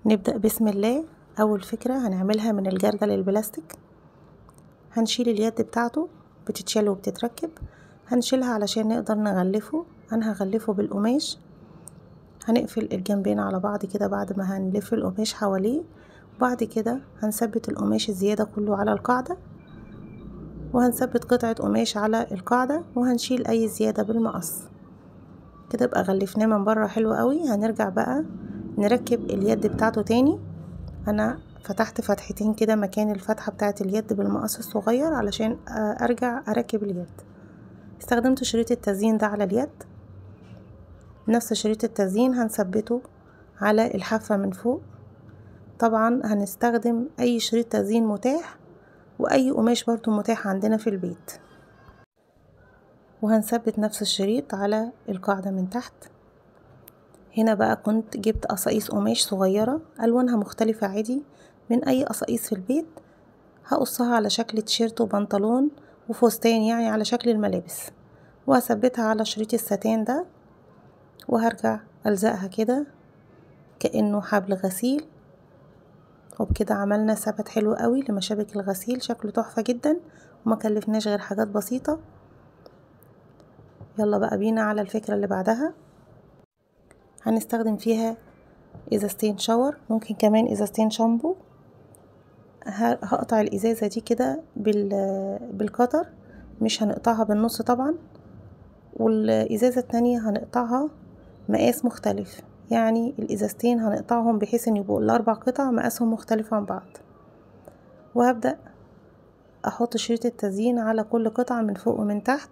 نبدأ بسم الله. أول فكرة هنعملها من الجردل البلاستيك، هنشيل اليد بتاعته، بتتشال وبتتركب. هنشيلها علشان نقدر نغلفه. أنا هغلفه بالقماش. هنقفل الجنبين على بعض كده بعد ما هنلف القماش حواليه، وبعد كده هنثبت القماش الزيادة كله على القاعدة، وهنثبت قطعة قماش على القاعدة، وهنشيل أي زيادة بالمقص كده. يبقى غلفناه من بره حلو قوي. هنرجع بقى نركب اليد بتاعته تاني. انا فتحت فتحتين كده مكان الفتحة بتاعت اليد بالمقص الصغير علشان ارجع اركب اليد. استخدمت شريط التزيين ده على اليد. نفس شريط التزيين هنثبته على الحافة من فوق. طبعا هنستخدم اي شريط تزيين متاح، واي قماش برضو متاح عندنا في البيت. وهنثبت نفس الشريط على القاعدة من تحت. هنا بقى كنت جبت قصاقيس قماش صغيرة ألوانها مختلفة عادي من أي قصاقيس في البيت. هقصها على شكل تيشيرت وبنطلون وفستان، يعني على شكل الملابس، وهثبتها على شريط الستان ده، وهرجع ألزقها كده كأنه حبل غسيل. وبكده عملنا ثبت حلو قوي لمشابك الغسيل، شكله تحفة جدا وما كلفناش غير حاجات بسيطة. يلا بقى بينا على الفكرة اللي بعدها. هنستخدم فيها ازازتين شاور، ممكن كمان ازازتين شامبو. هقطع الازازة دي كده بالقطر، مش هنقطعها بالنص طبعا. والازازة التانية هنقطعها مقاس مختلف، يعني الازازتين هنقطعهم بحيث ان يبقوا الاربع قطع مقاسهم مختلف عن بعض. وهبدأ احط شريط التزيين على كل قطعة من فوق ومن تحت.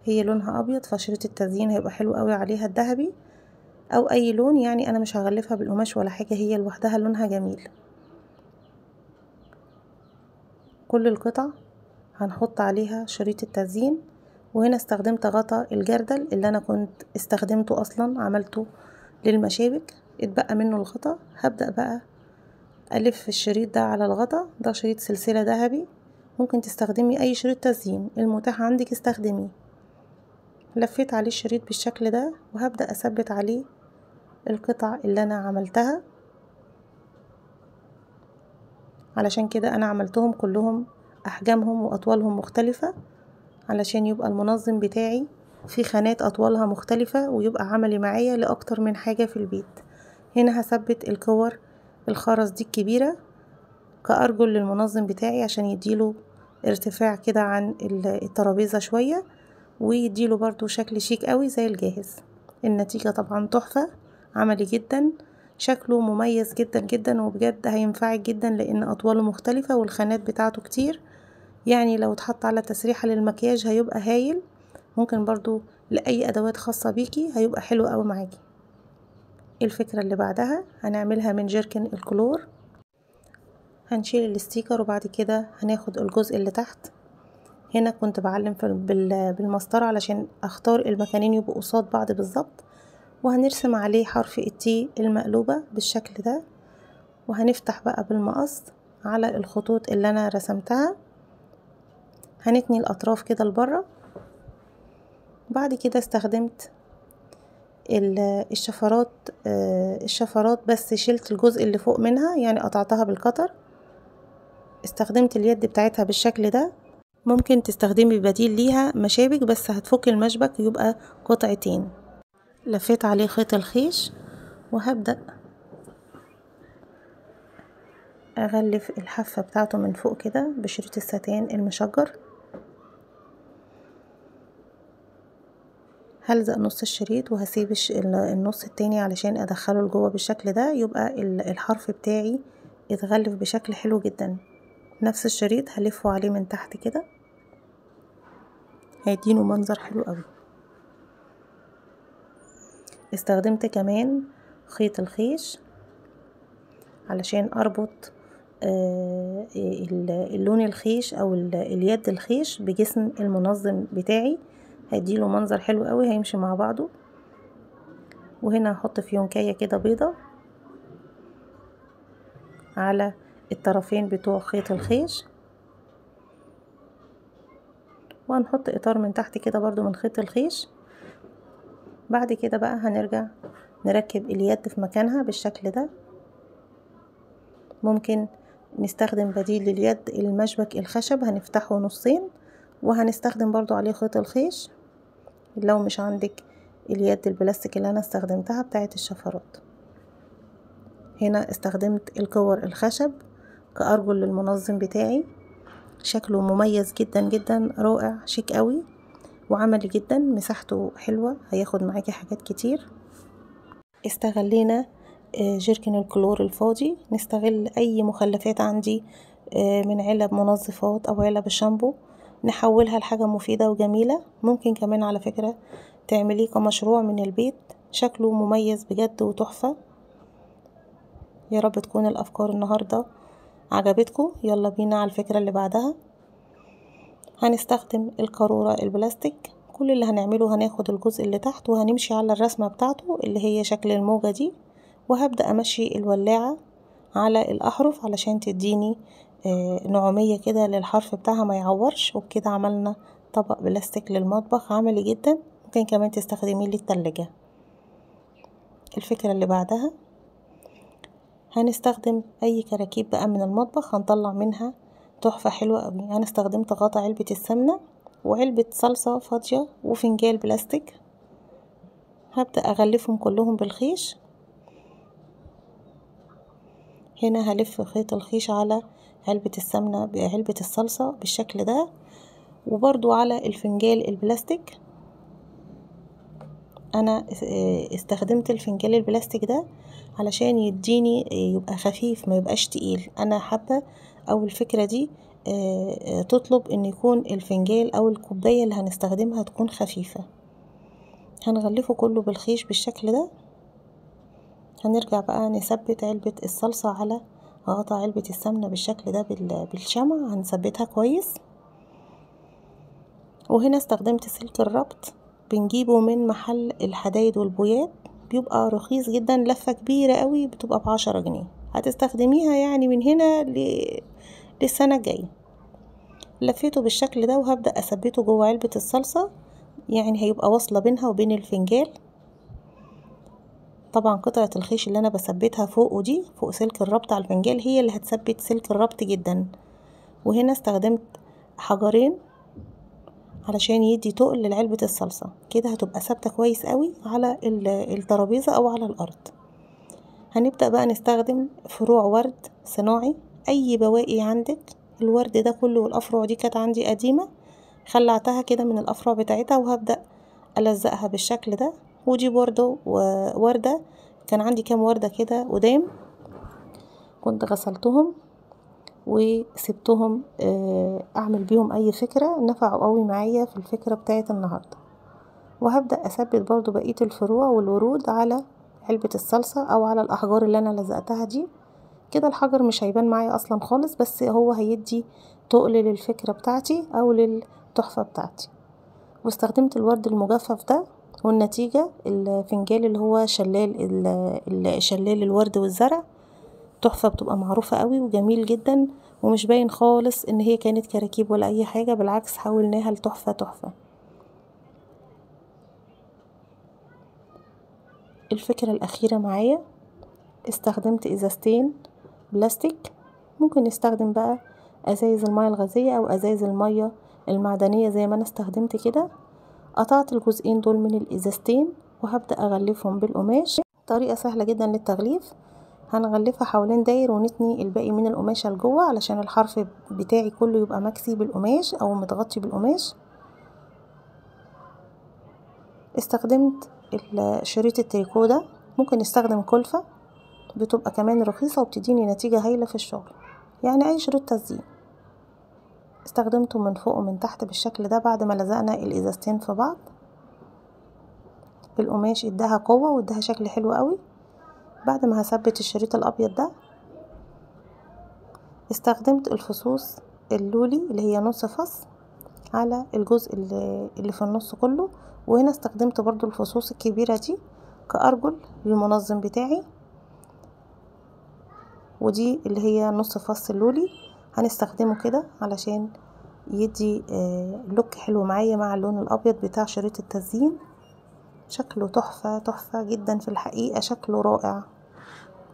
هي لونها ابيض، فشريط التزيين هيبقى حلو قوي عليها الذهبي او اي لون، يعني انا مش هغلفها بالقماش ولا حاجة، هي لوحدها لونها جميل. كل القطع هنحط عليها شريط التزيين. وهنا استخدمت غطا الجردل اللي انا كنت استخدمته اصلا، عملته للمشابك، اتبقى منه الغطا. هبدأ بقى ألف الشريط ده على الغطا. ده شريط سلسلة ذهبي، ممكن تستخدمي اي شريط تزيين المتاح عندك استخدميه. لفيت عليه الشريط بالشكل ده، وهبدأ اثبت عليه القطع اللي انا عملتها. علشان كده انا عملتهم كلهم احجامهم واطوالهم مختلفة، علشان يبقى المنظم بتاعي في خانات اطوالها مختلفة، ويبقى عملي معايا لاكتر من حاجة في البيت. هنا هثبت الكور الخرز دي الكبيرة كأرجل للمنظم بتاعي، عشان يديله ارتفاع كده عن الترابيزة شوية، ويديله برضو شكل شيك قوي زي الجاهز. النتيجة طبعا تحفة، عملي جدا، شكله مميز جدا جدا، وبجد هينفعك جدا لان اطواله مختلفة والخانات بتاعته كتير. يعني لو اتحط على تسريحة للمكياج هيبقى هايل. ممكن برضو لأي أدوات خاصة بيكي هيبقى حلو قوي معاكي. الفكرة اللي بعدها هنعملها من جيركن الكلور. هنشيل الستيكر، وبعد كده هناخد الجزء اللي تحت. هنا كنت بعلم بالمسطرة علشان اختار المكانين يبقوا قصاد بعض بالظبط، وهنرسم عليه حرف التي المقلوبة بالشكل ده. وهنفتح بقى بالمقص على الخطوط اللي انا رسمتها، هنتني الاطراف كده لبره. بعد كده استخدمت الشفرات بس شلت الجزء اللي فوق منها، يعني قطعتها بالقطر. استخدمت اليد بتاعتها بالشكل ده. ممكن تستخدمي بديل ليها مشابك، بس هتفك المشبك يبقى قطعتين. لفيت عليه خيط الخيش، وهبدأ اغلف الحافة بتاعته من فوق كده بشريط الستان المشجر. هلزق نص الشريط وهسيب النص التاني علشان ادخله لجوه بالشكل ده، يبقى الحرف بتاعي اتغلف بشكل حلو جدا. نفس الشريط هلفه عليه من تحت كده، هيدينه منظر حلو قوي. استخدمت كمان خيط الخيش علشان اربط اللون الخيش او اليد الخيش بجسم المنظم بتاعي، هيديله منظر حلو قوي، هيمشي مع بعضه. وهنا هحط فيونكية كده بيضة على الطرفين بتوع خيط الخيش، وهنحط اطار من تحت كده برضو من خيط الخيش. بعد كده بقى هنرجع نركب اليد في مكانها بالشكل ده. ممكن نستخدم بديل لليد المشبك الخشب، هنفتحه نصين وهنستخدم برضو عليه خيط الخيش لو مش عندك اليد البلاستيك اللي انا استخدمتها بتاعت الشفرات. هنا استخدمت الكور الخشب كأرجل للمنظم بتاعي، شكله مميز جدا جدا، رائع، شيك قوي وعملي جدا، مساحته حلوة، هياخد معاكي حاجات كتير. استغلينا جيركن الكلور الفاضي، نستغل اي مخلفات عندي من علب منظفات او علب الشامبو نحولها لحاجة مفيدة وجميلة. ممكن كمان على فكرة تعمليه كمشروع من البيت، شكله مميز بجد وتحفة. يا رب تكون الافكار النهاردة عجبتكم. يلا بينا على الفكرة اللي بعدها. هنستخدم القارورة البلاستيك. كل اللي هنعمله هناخد الجزء اللي تحت وهنمشي على الرسمة بتاعته اللي هي شكل الموجة دي، وهبدأ امشي الولاعة على الاحرف علشان تديني نعومية كده للحرف بتاعها ما يعورش. وبكده عملنا طبق بلاستيك للمطبخ عملي جدا، ممكن كمان تستخدميه للتلاجة. الفكرة اللي بعدها هنستخدم اي كراكيب بقى من المطبخ هنطلع منها تحفة حلوة قوي. انا استخدمت غطا علبة السمنة وعلبة صلصة فاضية وفنجال بلاستيك، هبدأ اغلفهم كلهم بالخيش. هنا هلف خيط الخيش على علبة السمنة بعلبة الصلصة بالشكل ده، وبرضو على الفنجال البلاستيك. انا استخدمت الفنجال البلاستيك ده علشان يديني يبقى خفيف ما يبقاش تقيل. انا حابة او الفكرة دي تطلب ان يكون الفنجال او الكوباية اللي هنستخدمها تكون خفيفة. هنغلفه كله بالخيش بالشكل ده. هنرجع بقى نثبت علبة الصلصة على غطا علبة السمنة بالشكل ده بالشمع، هنثبتها كويس. وهنا استخدمت سلك الربط، بنجيبه من محل الحدايد والبويات، بيبقى رخيص جدا، لفة كبيرة قوي بتبقى ب10 جنيه، هتستخدميها يعني من هنا للسنة الجاية. لفيته بالشكل ده وهبدأ اثبته جوه علبة الصلصة، يعني هيبقى واصلة بينها وبين الفنجال. طبعا قطعة الخيش اللي انا بثبتها فوق دي فوق سلك الربط على الفنجال هي اللي هتثبت سلك الربط جدا. وهنا استخدمت حجرين علشان يدي تقل لعلبة الصلصة، كده هتبقى ثابتة كويس قوي على الترابيزة او على الارض. هنبدأ بقى نستخدم فروع ورد صناعي، اي بواقي عندك. الورد ده كله والافرع دي كانت عندي قديمة، خلعتها كده من الافرع بتاعتها وهبدأ ألزقها بالشكل ده. ودي برضو وردة، كان عندي كام وردة كده قدام كنت غسلتهم وسبتهم اعمل بيهم اي فكرة، نفعوا قوي معايا في الفكرة بتاعت النهاردة. وهبدأ اثبت برضو بقية الفروع والورود على علبة الصلصة او على الاحجار اللي انا لزقتها دي. كده الحجر مش هيبان معايا اصلا خالص، بس هو هيدي تقل للفكرة بتاعتي او للتحفة بتاعتي. واستخدمت الورد المجفف ده، والنتيجة الفنجال اللي هو شلال الورد والزرع، تحفة، بتبقى معروفة قوي وجميل جدا ومش باين خالص ان هي كانت كراكيب ولا اي حاجة، بالعكس حولناها لتحفة تحفة. الفكرة الاخيرة معايا استخدمت ازازتين بلاستيك، ممكن نستخدم بقى ازايز المياه الغازية او ازايز المياه المعدنية زي ما انا استخدمت كده. قطعت الجزئين دول من الازازتين وهبدأ اغلفهم بالقماش. طريقة سهلة جدا للتغليف، هنغلفها حوالين داير ونتني الباقي من القماشة لجوه علشان الحرف بتاعي كله يبقى مكسي بالقماش او متغطي بالقماش. استخدمت شريط التريكو ده، ممكن نستخدم كلفة بتبقى كمان رخيصة وبتديني نتيجة هايلة في الشغل، يعني اي شريط تزيين. استخدمته من فوق ومن تحت بالشكل ده. بعد ما لزقنا الازازتين في بعض القماش اداها قوة واداها شكل حلو قوي. بعد ما هثبت الشريط الابيض ده استخدمت الفصوص اللولي اللي هي نص فص على الجزء اللي في النص كله. وهنا استخدمت برضو الفصوص الكبيرة دي كأرجل للمنظم بتاعي، ودي اللي هي نص فص اللولي هنستخدمه كده علشان يدي لوك حلو معايا مع اللون الابيض بتاع شريط التزيين. شكله تحفة تحفة جدا في الحقيقة، شكله رائع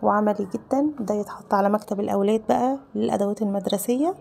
وعملي جدا. ده يتحط على مكتب الأولاد بقى للأدوات المدرسية